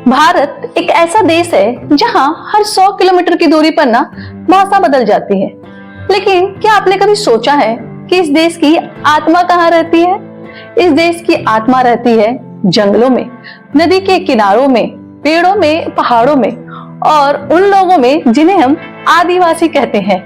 भारत एक ऐसा देश है जहां हर 100 किलोमीटर की दूरी पर ना भाषा बदल जाती है। लेकिन क्या आपने कभी सोचा है कि इस देश की आत्मा कहाँ रहती है? इस देश की आत्मा रहती है जंगलों में, नदी के किनारों में, पेड़ों में, पहाड़ों में और उन लोगों में जिन्हें हम आदिवासी कहते हैं।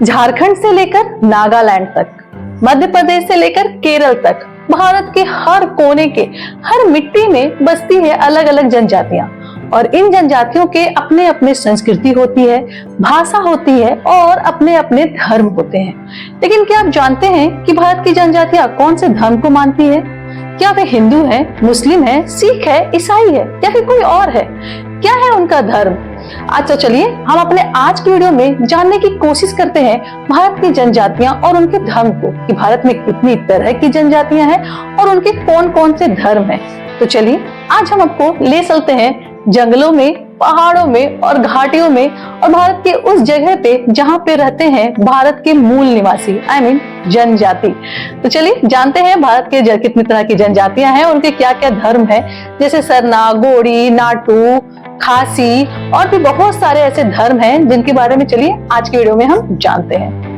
झारखंड से लेकर नागालैंड तक, मध्य प्रदेश से लेकर केरल तक, भारत के हर कोने के हर मिट्टी में बसती है अलग अलग जनजातियां। और इन जनजातियों के अपने अपने संस्कृति होती है, भाषा होती है और अपने अपने धर्म होते हैं। लेकिन क्या आप जानते हैं कि भारत की जनजातियां कौन से धर्म को मानती है? क्या वे हिंदू है, मुस्लिम है, सिख है, ईसाई है या फिर कोई और है? क्या है उनका धर्म? आज तो चलिए हम अपने आज की वीडियो में जानने की कोशिश करते हैं भारत की जनजातियां और उनके धर्म को, कि भारत में कितनी तरह की जनजातियां हैं और उनके कौन कौन से धर्म हैं। तो चलिए आज हम आपको ले चलते हैं जंगलों में, पहाड़ों में और घाटियों में और भारत के उस जगह पे जहां पे रहते हैं भारत के मूल निवासी, जनजाति। तो चलिए जानते हैं भारत के कितनी तरह की जनजातियां हैं और उनके क्या क्या धर्म है, जैसे सरना, गोड़ी, नाटू, खासी और भी बहुत सारे ऐसे धर्म हैं जिनके बारे में चलिए आज की वीडियो में हम जानते हैं।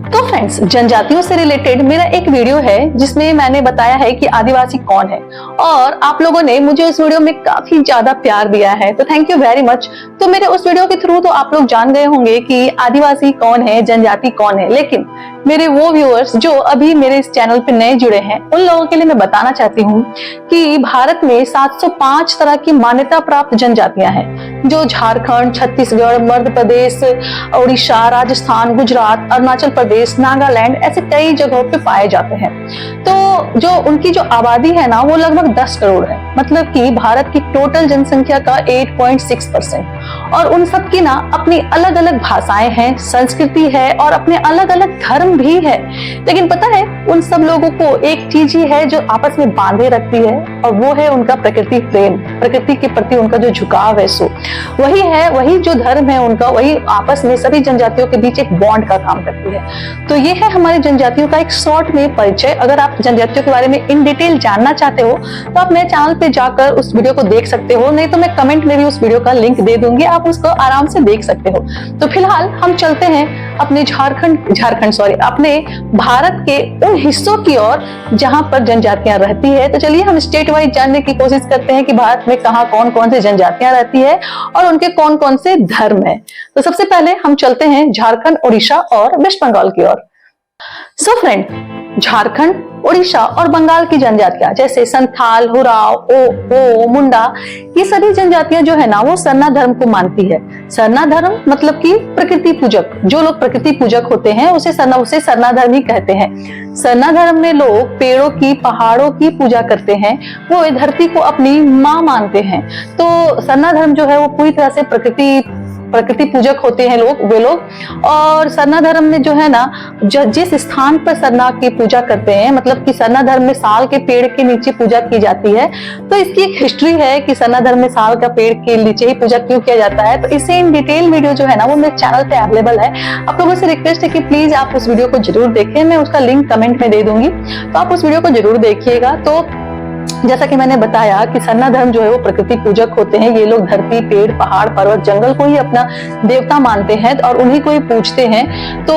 तो फ्रेंड्स, जनजातियों से रिलेटेड मेरा एक वीडियो है जिसमें मैंने बताया है कि आदिवासी कौन है और आप लोगों ने मुझे उस वीडियो में काफी ज्यादा प्यार दिया है, तो थैंक यू वेरी मच। तो मेरे उस वीडियो के थ्रू तो आप लोग जान गए होंगे कि आदिवासी कौन है, जनजाति कौन है। लेकिन मेरे वो व्यूअर्स जो अभी मेरे इस चैनल पे नए जुड़े हैं, उन लोगों के लिए मैं बताना चाहती हूँ कि भारत में 705 तरह की मान्यता प्राप्त जनजातियां हैं, जो झारखंड, छत्तीसगढ़, मध्य प्रदेश, उड़ीसा, राजस्थान, गुजरात, अरुणाचल प्रदेश, नागालैंड ऐसे कई जगहों पे पाए जाते हैं। तो जो उनकी जो आबादी है ना, वो लगभग 10 करोड़ है, मतलब कि भारत की टोटल जनसंख्या का 8.6%। और उन सब की ना अपनी अलग अलग भाषाएं हैं, संस्कृति है और अपने अलग अलग धर्म भी है। लेकिन पता है, उन सब लोगों को एक चीज ही है जो आपस में बांधे रखती है और वो है उनका प्रकृति प्रेम, प्रकृति के प्रति उनका जो झुकाव है, सो वही है, वही जो धर्म है उनका, वही आपस में सभी जनजातियों के बीच एक बॉन्ड का काम करती है। तो ये है हमारी जनजातियों का एक शॉर्ट में परिचय। अगर आप जनजातियों के बारे में इन डिटेल जानना चाहते हो तो आप मेरे चैनल पे जाकर उस वीडियो को देख सकते हो, नहीं तो मैं कमेंट में भी उस वीडियो का लिंक दे दूंगी, आप उसको आराम से देख सकते हो। तो फिलहाल हम चलते हैं अपने अपने भारत के उन हिस्सों की ओर जहां पर जनजातियां रहती है। तो चलिए हम स्टेट वाइज जानने की कोशिश करते हैं कि भारत में कहां कौन कौन से जनजातियां रहती है और उनके कौन कौन से धर्म है। तो सबसे पहले हम चलते हैं झारखंड, उड़ीसा और वेस्ट बंगाल की ओर। सो फ्रेंड, झारखंड, उड़ीसा और बंगाल की जनजातियां जैसे संथाल, हुराव, ओ, मुंडा, ये सभी जनजातियां जो है ना, वो सरना धर्म को मानती है। सरना धर्म मतलब कि प्रकृति पूजक, जो लोग प्रकृति पूजक होते हैं उसे सरना धर्म ही कहते हैं। सरना धर्म में लोग पेड़ों की, पहाड़ों की पूजा करते हैं, वो धरती को अपनी माँ मानते हैं। तो सरना धर्म जो है वो पूरी तरह से प्रकृति पूजक होते हैं वे लोग। और सरना धर्म में जो है ना, जिस स्थान पर सरना की पूजा करते हैं, मतलब कि सरना धर्म में साल के पेड़ के नीचे पूजा की जाती है। तो इसकी एक हिस्ट्री है कि सरना धर्म में साल का पेड़ के नीचे ही पूजा क्यों किया जाता है। तो इससे इन डिटेल वीडियो जो है ना, वो मेरे चैनल पे अवेलेबल है। आप लोगों से रिक्वेस्ट है कि प्लीज आप उस वीडियो को जरूर देखें, मैं उसका लिंक कमेंट में दे दूंगी, तो आप उस वीडियो को जरूर देखिएगा। तो जैसा कि मैंने बताया कि सरना धर्म जो है वो प्रकृति पूजक होते हैं। ये लोग धरती, पेड़, पहाड़, पर्वत, जंगल को ही अपना देवता मानते हैं और उन्हीं को ही पूजते हैं। तो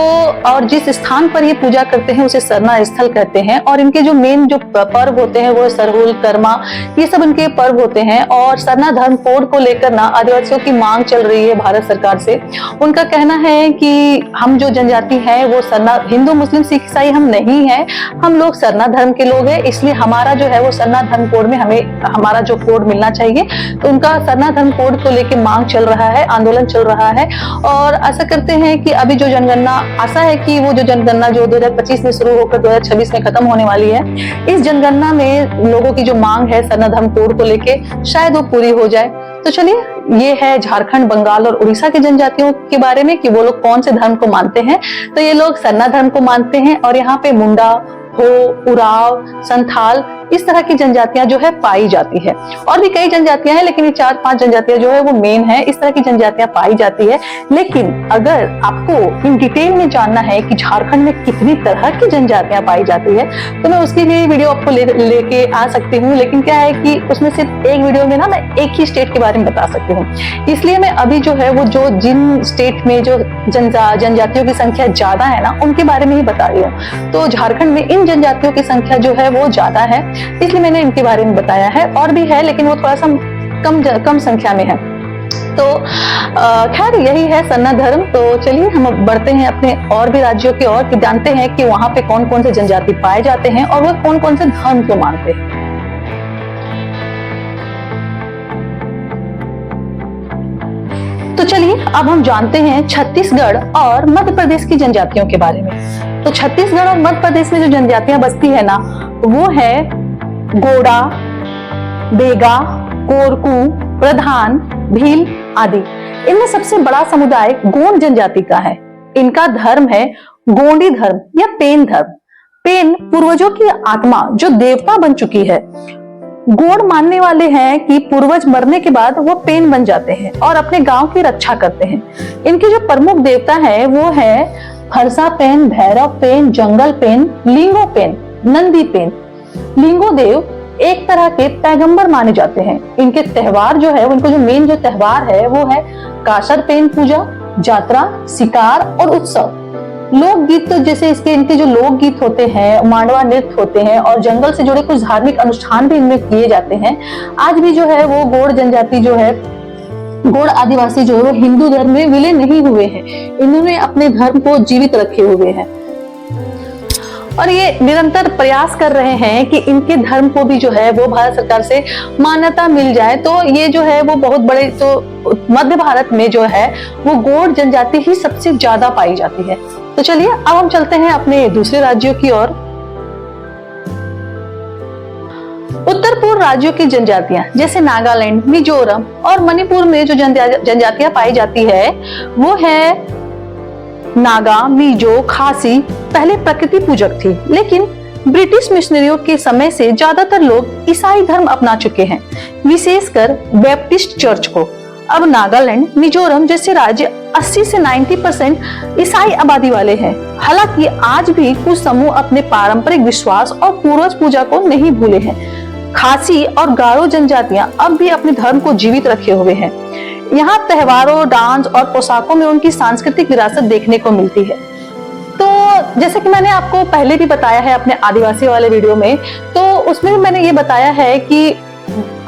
और जिस स्थान पर ये पूजा करते हैं उसे सरना स्थल कहते हैं। और इनके जो मेन जो पर्व होते हैं वो सरहुल, कर्मा, ये सब इनके पर्व होते हैं। और सरना धर्म कोड को लेकर ना आदिवासियों की मांग चल रही है भारत सरकार से। उनका कहना है कि हम जो जनजाति है वो सरना, हिंदू, मुस्लिम, सिख, ईसाई हम नहीं है, हम लोग सरना धर्म के लोग हैं, इसलिए हमारा जो है वो सरना धर्म कोड में हमें हमारा जो कोड मिलना चाहिए। तो उनका सरना धर्म कोड को लेकर मांग चल रहा है, आंदोलन चल रहा है। और आशा करते हैं कि अभी जो जनगणना, आशा है कि वो जो जनगणना जो 2025 में शुरू होकर 2026 में खत्म होने वाली है, इस जनगणना में लोगों की जो मांग है सरना धर्म कोड को लेके, शायद वो पूरी हो जाए। तो चलिए, ये है झारखंड, बंगाल और उड़ीसा की जनजातियों के बारे में कि वो लोग कौन से धर्म को मानते हैं। तो ये लोग सरना धर्म को मानते हैं और यहाँ पे मुंडा, हो, उराव, संथाल, इस तरह की जनजातियां जो है पाई जाती है। और भी कई जनजातियां हैं, लेकिन ये 4-5 जनजातियां जो है वो मेन है, इस तरह की जनजातियां पाई जाती है। लेकिन अगर आपको इन डिटेल में जानना है कि झारखंड में कितनी तरह की जनजातियां पाई जाती है, तो मैं उसके लिए वीडियो आपको लेके आ सकती हूँ। लेकिन क्या है कि उसमें सिर्फ एक वीडियो में ना मैं एक ही स्टेट के बारे में बता सकती हूँ, इसलिए मैं अभी जो है वो जो जिन स्टेट में जो जनजातियों की संख्या ज्यादा है ना, उनके बारे में ही बता रही हूँ। तो झारखंड में इन जनजातियों की संख्या जो है वो ज्यादा है, इसलिए मैंने इनके बारे में बताया है। और भी है, लेकिन वो थोड़ा सा कम संख्या में है। तो खैर यही है सन्ना धर्म। तो चलिए हम बढ़ते हैं अपने और भी राज्यों की ओर, कि जानते हैं कि वहां पे कौन कौन से जनजाति पाए जाते हैं और वो कौन कौन से धर्म को मानते हैं। तो चलिए अब हम जानते हैं छत्तीसगढ़ और मध्य प्रदेश की जनजातियों के बारे में। तो छत्तीसगढ़ और मध्य प्रदेश में जो जनजातियां बसती है ना, वो है गोड़ा, बेगा, कोरकू, प्रधान, भील आदि। इनमें सबसे बड़ा समुदाय गोंड जनजाति का है। इनका धर्म है गोंडी धर्म या पेन धर्म। पेन पूर्वजों की आत्मा जो देवता बन चुकी है। गोंड मानने वाले हैं कि पूर्वज मरने के बाद वो पेन बन जाते हैं और अपने गांव की रक्षा करते हैं। इनके जो प्रमुख देवता है वो है फरसा पेन, भैरव पेन, जंगल पेन, लिंगो पेन, नंदी पेन। लिंगो देव एक तरह के पैगंबर माने जाते हैं। इनके त्योहार जो है, उनको जो मेन जो त्योहार है वो है कासर पेन पूजा, जात्रा, शिकार और उत्सव। लोकगीत तो जैसे इनके जो लोकगीत होते हैं, मांडवा नृत्य होते हैं और जंगल से जुड़े कुछ धार्मिक अनुष्ठान भी इनमें किए जाते हैं। आज भी जो है वो गोंड जनजाति जो है, गोंड आदिवासी जो है वो हिंदू धर्म में विलीन नहीं हुए हैं। इन्होंने अपने धर्म को जीवित रखे हुए हैं और ये निरंतर प्रयास कर रहे हैं कि इनके धर्म को भी जो है वो भारत सरकार से मान्यता मिल जाए। तो ये जो है वो बहुत बड़े, तो मध्य भारत में जो है वो गोंड जनजाति ही सबसे ज्यादा पाई जाती है। तो चलिए अब हम चलते हैं अपने दूसरे राज्यों की ओर। उत्तर पूर्व राज्यों की जनजातियां जैसे नागालैंड, मिजोरम और मणिपुर में जो जनजातियां पाई जाती है वो है नागा, मिजो, खासी। पहले प्रकृति पूजक थी, लेकिन ब्रिटिश मिशनरियों के समय से ज्यादातर लोग ईसाई धर्म अपना चुके हैं, विशेषकर बैप्टिस्ट चर्च को। अब नागालैंड, मिजोरम जैसे राज्य 80 से 90% ईसाई आबादी वाले हैं। हालांकि आज भी कुछ समूह अपने पारंपरिक विश्वास और पूर्वज पूजा को नहीं भूले हैं। खासी और गारो जनजातियां अब भी अपने धर्म को जीवित रखे हुए हैं। यहाँ त्योहारों, डांस और पोशाकों में उनकी सांस्कृतिक विरासत देखने को मिलती है। तो जैसे कि मैंने आपको पहले भी बताया है अपने आदिवासी वाले वीडियो में, तो उसमें भी मैंने ये बताया है कि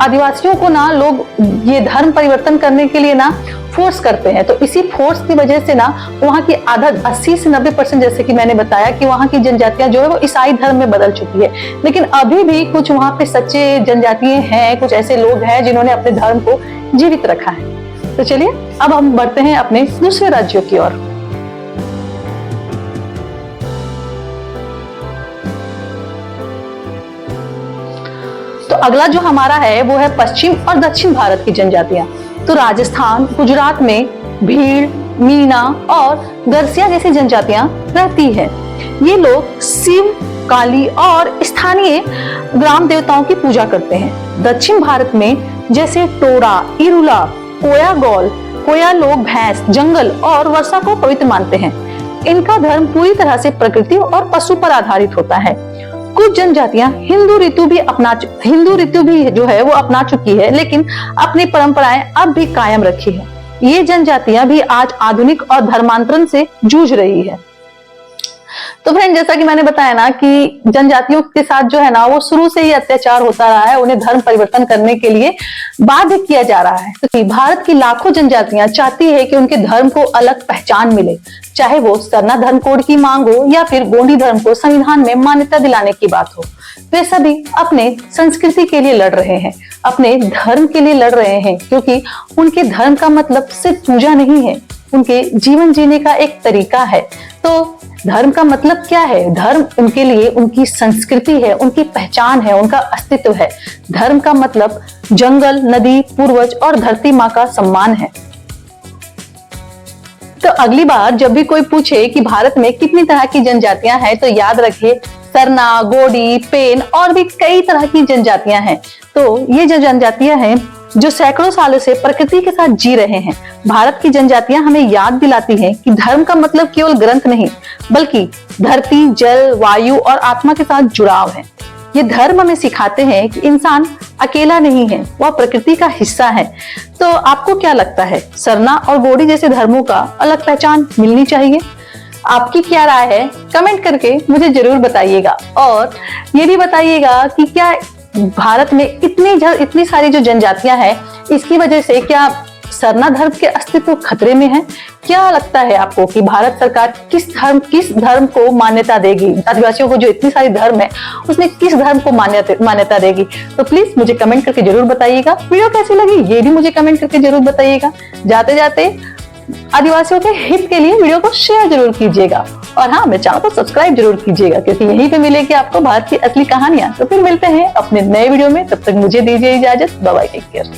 आदिवासियों को ना लोग ये धर्म परिवर्तन करने के लिए ना फोर्स करते हैं। तो इसी फोर्स की वजह से ना वहाँ की आधा 80 से 90%, जैसे कि मैंने बताया कि वहाँ की जनजातियां जो है वो ईसाई धर्म में बदल चुकी है। लेकिन अभी भी कुछ वहाँ पे सच्चे जनजातियां हैं, कुछ ऐसे लोग हैं जिन्होंने अपने धर्म को जीवित रखा है। तो चलिए अब हम बढ़ते हैं अपने दूसरे राज्यों की ओर। तो अगला जो हमारा है वो है पश्चिम और दक्षिण भारत की जनजातियां। तो राजस्थान, गुजरात में भीड़, मीना और गरसिया जैसी जनजातियां रहती है। ये लोग शिव, काली और स्थानीय ग्राम देवताओं की पूजा करते हैं। दक्षिण भारत में जैसे टोरा, इरुला, कोया लोग भैंस, जंगल और वर्षा को पवित्र मानते हैं। इनका धर्म पूरी तरह से प्रकृति और पशु पर आधारित होता है। कुछ जनजातियां हिंदू ऋतु भी जो है वो अपना चुकी है, लेकिन अपनी परंपराएं अब भी कायम रखी है। ये जनजातियां भी आज आधुनिक और धर्मांतरण से जूझ रही है। तो फ्रेंड, जैसा कि मैंने बताया ना कि जनजातियों के साथ जो है ना वो शुरू से ही अत्याचार होता रहा है, उन्हें धर्म परिवर्तन करने के लिए बाध्य किया जा रहा है। तो भारत की लाखों जनजातियां चाहती है कि उनके धर्म को अलग पहचान मिले, चाहे वो सरना धर्म कोड की मांग हो या फिर गोंडी धर्म को संविधान में मान्यता दिलाने की बात हो। वे सभी अपने संस्कृति के लिए लड़ रहे हैं, अपने धर्म के लिए लड़ रहे हैं, क्योंकि उनके धर्म का मतलब सिर्फ पूजा नहीं है, उनके जीवन जीने का एक तरीका है। तो धर्म का मतलब क्या है? धर्म उनके लिए उनकी संस्कृति है, उनकी पहचान है, उनका अस्तित्व है। धर्म का मतलब जंगल, नदी, पूर्वज और धरती माँ का सम्मान है। तो अगली बार जब भी कोई पूछे कि भारत में कितनी तरह की जनजातियां हैं, तो याद रखिए सरना, गोडी, पेन और भी कई तरह की जनजातियां हैं। तो ये जो जनजातियां हैं जो सैकड़ों सालों से प्रकृति के साथ जी रहे हैं। भारत की जनजातियां हमें याद दिलाती हैं कि धर्म का मतलब केवल ग्रंथ नहीं, बल्कि धरती, जल, वायु और आत्मा के साथ जुड़ाव है। ये धर्म हमें सिखाते हैं कि इंसान अकेला नहीं है, वह प्रकृति का हिस्सा है। तो आपको क्या लगता है, सरना और गोडी जैसे धर्मों का अलग पहचान मिलनी चाहिए? आपकी क्या राय है? कमेंट करके मुझे जरूर बताइएगा। और ये भी बताइएगा कि क्या भारत में इतनी सारी जो जनजातियां हैं, इसकी वजह से क्या सरना धर्म के अस्तित्व खतरे में है? क्या लगता है आपको कि भारत सरकार किस धर्म को मान्यता देगी? आदिवासियों को जो इतनी सारी धर्म है, उसमें किस धर्म को मान्यता देगी? तो प्लीज मुझे कमेंट करके जरूर बताइएगा। वीडियो कैसी लगी ये भी मुझे कमेंट करके जरूर बताइएगा। जाते जाते आदिवासियों के हित के लिए वीडियो को शेयर जरूर कीजिएगा। और हाँ, मेरे चैनल को सब्सक्राइब जरूर कीजिएगा, क्योंकि यहीं पे मिलेगी आपको भारत की असली कहानियां। तो फिर मिलते हैं अपने नए वीडियो में, तब तक मुझे दीजिए इजाजत। Bye bye, take care.